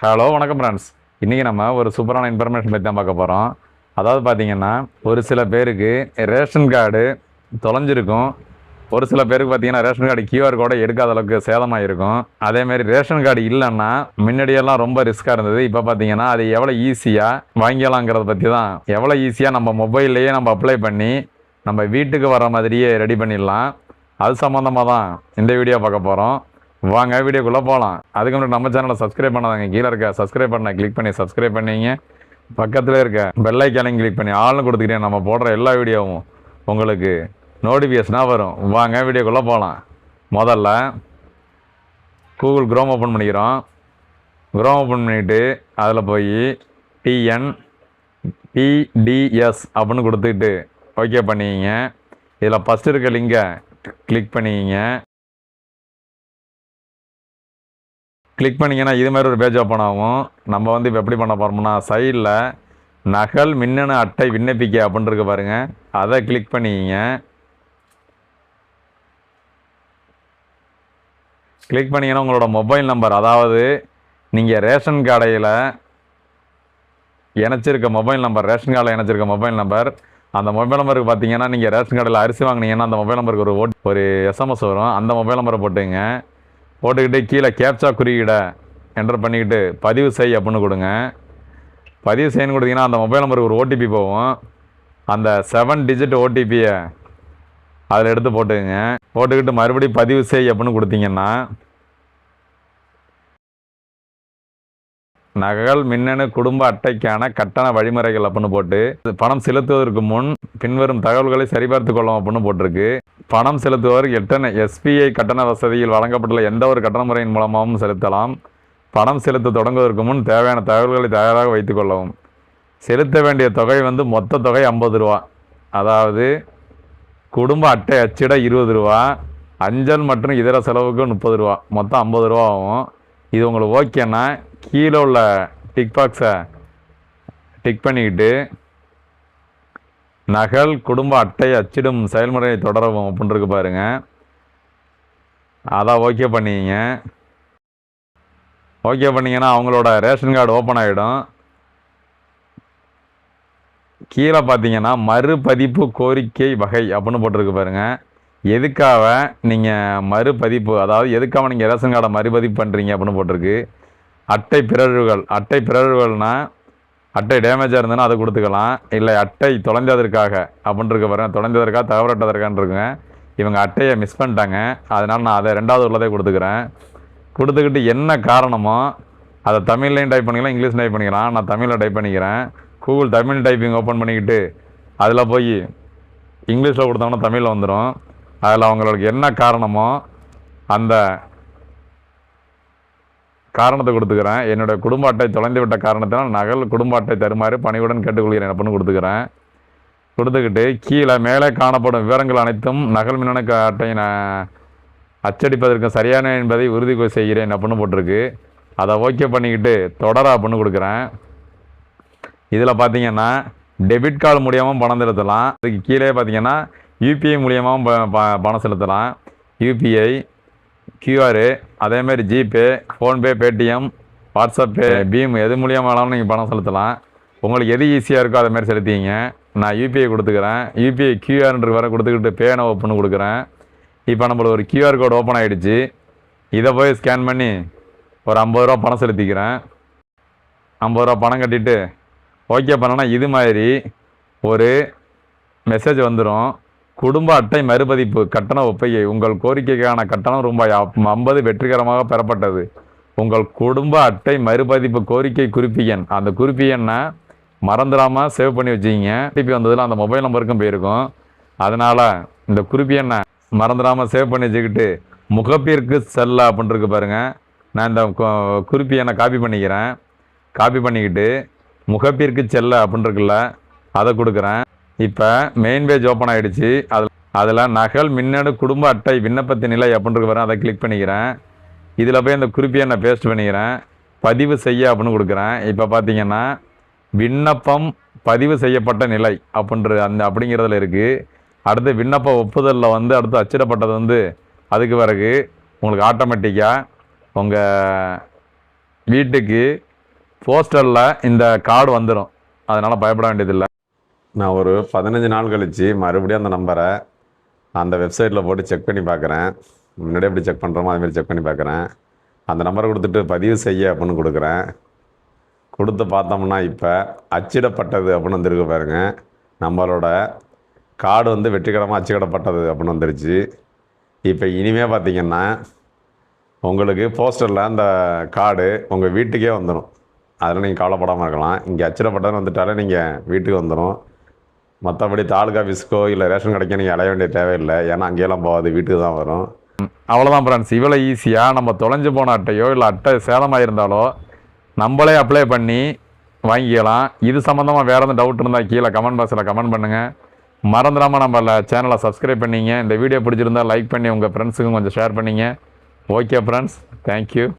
Hello வணக்கம் friends. இன்றைக்கி நம்ம ஒரு சூப்பரான இன்ஃபர்மேஷன் பற்றி தான் பார்க்க போகிறோம். அதாவது பார்த்திங்கன்னா, ஒரு சில பேருக்கு ரேஷன் கார்டு தொலைஞ்சிருக்கும். ஒரு சில பேருக்கு பார்த்திங்கன்னா ரேஷன் கார்டு கியூஆர் கோடை எடுக்காத அளவுக்கு சேதமாக இருக்கும். அதேமாதிரி ரேஷன் கார்டு இல்லைன்னா முன்னாடியெல்லாம் ரொம்ப ரிஸ்க்காக இருந்தது. இப்போ பார்த்திங்கன்னா அது எவ்வளோ ஈஸியாக வாங்கிக்கலாங்கிறத பற்றி தான், எவ்வளோ ஈஸியாக நம்ம மொபைல்லையே நம்ம அப்ளை பண்ணி நம்ம வீட்டுக்கு வர மாதிரியே ரெடி பண்ணிடலாம். அது சம்மந்தமாக தான் இந்த வீடியோ பார்க்க போகிறோம். வாங்க வீடியோக்குள்ளே போகலாம். அதுக்கு முன்னாடி நம்ம சேனலை சப்ஸ்கிரைப் பண்ணாதாங்க, கீழே இருக்க சப்ஸ்கிரைப் பண்ண கிளிக் பண்ணி சப்ஸ்கிரைப் பண்ணிங்க. பக்கத்தில் இருக்க பெல் ஐக்கானையும் கிளிக் பண்ணி ஆள்னு கொடுத்துக்கிட்டே நம்ம போடுற எல்லா வீடியோவும் உங்களுக்கு நோட்டிஃபிகேஷனாக வரும். வாங்க வீடியோக்குள்ளே போகலாம். முதல்ல கூகுள் க்ரோம் ஓப்பன் பண்ணிக்கிறோம். க்ரோம் ஓப்பன் பண்ணிவிட்டு அதில் போய் டிஎன்பிடிஎஸ் அப்படின்னு கொடுத்துக்கிட்டு ஓகே பண்ணிக்கிங்க. இதில் ஃபஸ்ட்டு இருக்க லிங்கை கிளிக் பண்ணிக்கிங்க. கிளிக் பண்ணிங்கன்னா இது மாதிரி ஒரு பேஜ் ஓப்பன் ஆகும். நம்ம வந்து இப்போ எப்படி பண்ண போகிறோம்னா, சைடில் நகல் மின்னணு அட்டை விண்ணப்பிக்க அப்படின்னு இருக்கு பாருங்கள், அதை கிளிக் பண்ணிக்கிங்க. கிளிக் பண்ணிங்கன்னா உங்களோட மொபைல் நம்பர், அதாவது நீங்கள் ரேஷன் கடையில் இணைச்சிருக்க மொபைல் நம்பர், ரேஷன் கார்டில் இணைச்சிருக்க மொபைல் நம்பர், அந்த மொபைல் நம்பருக்கு பார்த்தீங்கன்னா நீங்கள் ரேஷன் கடையில் அரிசி வாங்கினீங்கன்னா அந்த மொபைல் நம்பருக்கு ஒரு எஸ்எம்எஸ் வரும். அந்த மொபைல் நம்பரை போட்டுங்க. போட்டுக்கிட்டு கீழே கேப்சா குறியீடை என்டர் பண்ணிக்கிட்டு பதிவு செய் அப்படின்னு கொடுங்க. பதிவு செய்யணும்னு கொடுத்தீங்கன்னா அந்த மொபைல் நம்பருக்கு ஒரு ஓடிபி போகும். அந்த 7 டிஜிட் ஓடிபியை அதில் எடுத்து போட்டுங்க. போட்டுக்கிட்டு மறுபடியும் பதிவு செய் அப்படின்னு கொடுத்தீங்கன்னா நகல் மின்னணு குடும்ப அட்டைக்கான கட்டண வழிமுறைகள் அப்படின்னு போட்டு, பணம் செலுத்துவதற்கு முன் பின்வரும் தகவல்களை சரிபார்த்து கொள்ளும் அப்படின்னு போட்டிருக்கு. பணம் செலுத்துவோர் எஸ்பிஐ கட்டண வசதியில் வழங்கப்பட்டுள்ள எந்த ஒரு கட்டண முறையின் மூலமாகவும் செலுத்தலாம். பணம் செலுத்த தொடங்குவதற்கு முன் தேவையான தகவல்களை தயாராக வைத்துக் கொள்ளவும். செலுத்த வேண்டிய தொகை வந்து மொத்த தொகை 50 ரூபா. அதாவது குடும்ப அட்டை அச்சிட 20 ரூபா, அஞ்சல் மற்றும் இதர செலவுக்கு 30 ரூபா, மொத்தம் 50 ரூபா ஆகும். இது உங்களுக்கு ஓகேன்னா கீழே உள்ள டிக் பாக்ஸை டிக் பண்ணிக்கிட்டு நகல் குடும்ப அட்டை அச்சிடும் செயல்முறையை தொடரவும் அப்படின்னு இருக்கு பாருங்க, அதான் ஓகே பண்ணிங்க. ஓகே பண்ணிங்கன்னா அவங்களோட ரேஷன் கார்டு ஓப்பன் ஆகிடும். கீழே பார்த்தீங்கன்னா மறுபதிப்பு கோரிக்கை வகை அப்படின்னு போட்டிருக்கு பாருங்க. எதுக்காக நீங்கள் மறுபதிப்பு, அதாவது எதுக்காக நீங்கள் ரேஷன் கார்டை மறுபதிப்பு பண்ணுறீங்க அப்படின்னு போட்டிருக்கு. அட்டை பிறழ்வுகள்னால் அட்டை டேமேஜாக இருந்ததுன்னா அதை கொடுத்துக்கலாம். இல்லை அட்டை தொலைஞ்சதற்காக அப்படின்னு இருக்க பாருங்க, தொலைஞ்சதற்காக தவறட்டதற்கான்னு இருக்குங்க. இவங்க அட்டையை மிஸ் பண்ணிட்டாங்க, அதனால் நான் அதை 2வது உள்ளதே கொடுத்துக்கிறேன். கொடுத்துக்கிட்டு என்ன காரணமோ அதை தமிழ்லையும் டைப் பண்ணிக்கலாம், இங்கிலீஷ் டைப் பண்ணிக்கலாம். நான் தமிழில் டைப் பண்ணிக்கிறேன். கூகுள் தமிழ் டைப்பிங் ஓப்பன் பண்ணிக்கிட்டு அதில் போய் இங்கிலீஷில் கொடுத்தோம்னா தமிழில் வந்துடும். அதில் அவங்களுக்கு என்ன காரணமோ அந்த காரணத்தை கொடுத்துக்கிறேன். என்னுடைய குடும்ப அட்டை தொலைந்து விட்ட காரணத்தினால் நகல் குடும்ப அட்டை தருமாறு பணிவுடன் கேட்டுக்கொள்கிறேன் அப்படின்னு கொடுத்துக்கிறேன். கொடுத்துக்கிட்டு கீழே மேலே காணப்படும் விவரங்கள் அனைத்தும் நகல் மின்னணு அட்டையை அச்சடிப்பதற்கு சரியான என்பதை உறுதி செய்கிறேன் அப்படின்னு போட்டிருக்கு. அதை ஓகே பண்ணிக்கிட்டு தொடர அப்படின்னு கொடுக்குறேன். இதில் பார்த்தீங்கன்னா டெபிட் கார்டு மூலியமாக பணம் செலுத்தலாம். அதுக்கு கீழே பார்த்தீங்கன்னா யூபிஐ மூலியமாகவும் பணம் செலுத்தலாம். யூபிஐ, கியூஆர், அதேமாதிரி ஜிபே, ஃபோன்பே, பேடிஎம், வாட்ஸ்அப்பே, பீம் எது மூலியமானாலும் நீங்கள் பணம் செலுத்தலாம். உங்களுக்கு எது ஈஸியாக இருக்கோ அதேமாதிரி செலுத்திங்க. நான் யூபிஐ கொடுத்துக்கிறேன். யூபிஐ கியூஆர்ன்ற வர கொடுத்துக்கிட்டு பேனை ஓப்பன் கொடுக்குறேன். இப்போ நம்மளுக்கு ஒரு கியூஆர் கோடு ஓப்பன் ஆகிடுச்சு. இதை போய் ஸ்கேன் பண்ணி ஒரு 50 ரூபா பணம் செலுத்திக்கிறேன். 50 ரூபா பணம் கட்டிட்டு ஓகே பண்ணனா இது மாதிரி ஒரு மெசேஜ் வந்துடும். குடும்ப அட்டை மறுபதிப்பு கட்டண ஒப்பையை, உங்கள் கோரிக்கைக்கான கட்டணம் ரூபாய் 50 வெற்றிகரமாக பெறப்பட்டது. உங்கள் குடும்ப அட்டை மறுபதிப்பு கோரிக்கை குறிப்பு எண், அந்த குறிப்பு எண்ணை மறந்துடாமல் சேவ் பண்ணி வச்சுக்கிங்க. டிபி வந்ததில் அந்த மொபைல் நம்பருக்கும் போயிருக்கும். அதனால் இந்த குறிப்பு எண்ணை மறந்துடாமல் சேவ் பண்ணி வச்சுக்கிட்டு முகப்பிற்கு செல்ல அப்படின்னு இருக்கு பாருங்கள். நான் இந்த குறிப்பு எண்ணை காப்பி பண்ணிக்கிறேன். காப்பி பண்ணிக்கிட்டு முகப்பிற்கு செல்ல அப்படின்னு இருக்குல்ல, அதை கொடுக்குறேன். இப்போ மெயின் பேஜ் ஓப்பன் ஆகிடுச்சு. அதில் நகல் மின்னணு குடும்ப அட்டை விண்ணப்பத்தின் நிலை அப்படின்னு வரேன், அதை கிளிக் பண்ணிக்கிறேன். இதில் போய் அந்த குறிப்பையை நான் பேஸ்ட் பண்ணிக்கிறேன். பதிவு செய்ய அப்படின்னு கொடுக்குறேன். இப்போ பார்த்தீங்கன்னா விண்ணப்பம் பதிவு செய்யப்பட்ட நிலை அப்படிங்கிறதுல இருக்குது. அடுத்து விண்ணப்ப ஒப்புதலில் வந்து அடுத்து அச்சிடப்பட்டது வந்து அதுக்கு பிறகு உங்களுக்கு ஆட்டோமேட்டிக்காக உங்கள் வீட்டுக்கு போஸ்டரில் இந்த கார்டு வந்துடும், அதனால் பயப்பட வேண்டியதில்லை. நான் ஒரு 15 நாள் கழித்து மறுபடியும் அந்த நம்பரை அந்த வெப்சைட்டில் போட்டு செக் பண்ணி பார்க்குறேன். முன்னாடியே எப்படி செக் பண்ணுறோமோ அதுமாரி செக் பண்ணி பார்க்குறேன். அந்த நம்பரை கொடுத்துட்டு பதிவு செய்ய அப்படின்னு கொடுக்குறேன். கொடுத்து பார்த்தோம்னா இப்போ அச்சிடப்பட்டது அப்படின்னு வந்துருக்கு பாருங்க. நம்மளோட கார்டு வந்து வெற்றிகரமாக அச்சிடப்பட்டது அப்படின்னு வந்துருச்சு. இப்போ இனிமேல் பார்த்தீங்கன்னா உங்களுக்கு போஸ்டரில் அந்த கார்டு உங்கள் வீட்டுக்கே வந்துடும். அதில் நீங்கள் கவலைப்படாமல் இருக்கலாம். இங்கே அச்சிடப்பட்டதுன்னு வந்துட்டாலே நீங்கள் வீட்டுக்கு வந்துடும். மற்றபடி தாலுகா ஆஃபீஸ்க்கோ இல்லை ரேஷன் கடைக்கோ நீங்கள் அலைய வேண்டிய தேவையில்லை. ஏன்னா அங்கேயெல்லாம் போகாது, வீட்டுக்கு தான் வரும். அவ்வளோதான் ஃப்ரெண்ட்ஸ். இவ்வளோ ஈஸியாக நம்ம தொலைஞ்சு போன அட்டையோ இல்லை அட்டை சேதமாக இருந்தாலோ நம்மளே அப்ளை பண்ணி வாங்கிக்கலாம். இது சம்மந்தமாக வேறு எதுவும் டவுட் இருந்தால் கீழே கமெண்ட் பாக்ஸில் கமெண்ட் பண்ணுங்கள். மறந்துடாமல் நம்ம சேனலை சப்ஸ்கிரைப் பண்ணிங்க. இந்த வீடியோ பிடிச்சிருந்தால் லைக் பண்ணி உங்கள் ஃப்ரெண்ட்ஸுக்கும் கொஞ்சம் ஷேர் பண்ணிங்க. Okay friends, thank you.